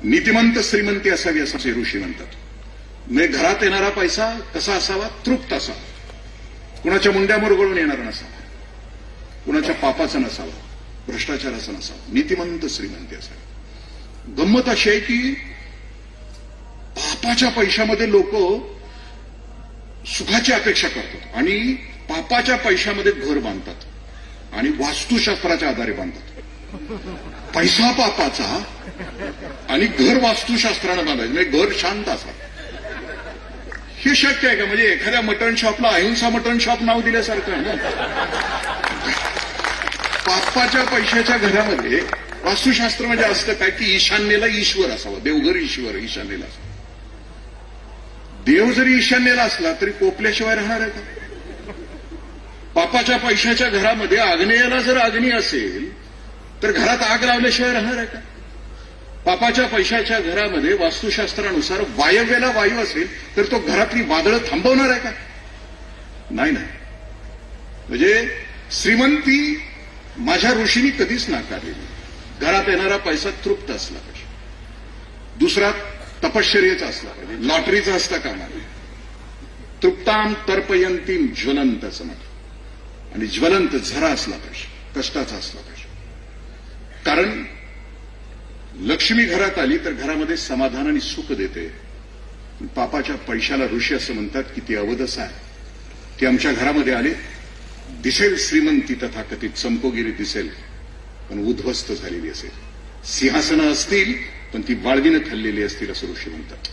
नीतिमंत श्रीमंती असावी असं ते ऋषी म्हणतात. म्हणजे घरात येणारा पैसा कसा असावा? तृप्त असावा, कुणाच्या मुंड्यावर गळून येणारा नसावा, कुणाच्या पापाचा नसावा, भ्रष्टाचाराचा नसावा, नीतिमंत श्रीमंती असावी. गंमत अशी आहे की पापाच्या पैशामध्ये लोक सुखाची अपेक्षा करतात आणि पापाच्या पैशामध्ये घर बांधतात आणि वास्तुशास्त्राच्या आधारे बांधतात. पैसा पापाचा आणि घर वास्तुशास्त्रानं बांधायचं, म्हणजे घर शांत असावं. हे शक्य आहे का? म्हणजे एखाद्या मटण शॉपला अहिंसा मटण शॉप नाव दिल्यासारखं आहे ना. पापाच्या पैशाच्या घरामध्ये वास्तुशास्त्र म्हणजे असतं काय की ईशान्येला ईश्वर असावा, देवघर ईश्वर ईशान्येला असावा. देव जरी ईशान्येला असला तरी पोपल्याशिवाय राहणार आहे का? पापाच्या पैशाच्या घरामध्ये आग्नेयाला जर अग्नी असेल तर घरात आग लावल्याशिवाय राहणार आहे का? पापाच्या पैशाच्या घरामध्ये वास्तुशास्त्रानुसार वायव्याला वायू असेल तर तो घरातली वादळं थांबवणार आहे का? नाही ना. म्हणजे श्रीमंती माझ्या ऋषींनी कधीच नाकारलेली. घरात येणारा पैसा तृप्त असला पाहिजे. दुसरा तपश्चर्येचा असला पाहिजे, लॉटरीचा असता कामा नये. तृप्ताम तर्पयंतीम ज्वलंत असं म्हणतात. आणि ज्वलंत झरा असला पाहिजे, कष्टाचा असला पाहिजे. कारण लक्ष्मी घरात आली तर घरामध्ये समाधान आणि सुख देते. पापाच्या पैशाला ऋषी असं म्हणतात की ती अवदस आहे. ती आमच्या घरामध्ये आली दिसेल श्रीमंती, तथाकथित संपोगिरी दिसेल पण उद्ध्वस्त झालेली असेल. सिंहासनं असतील पण ती वाळवीनं खाल्लेली असतील असं ऋषी म्हणतात.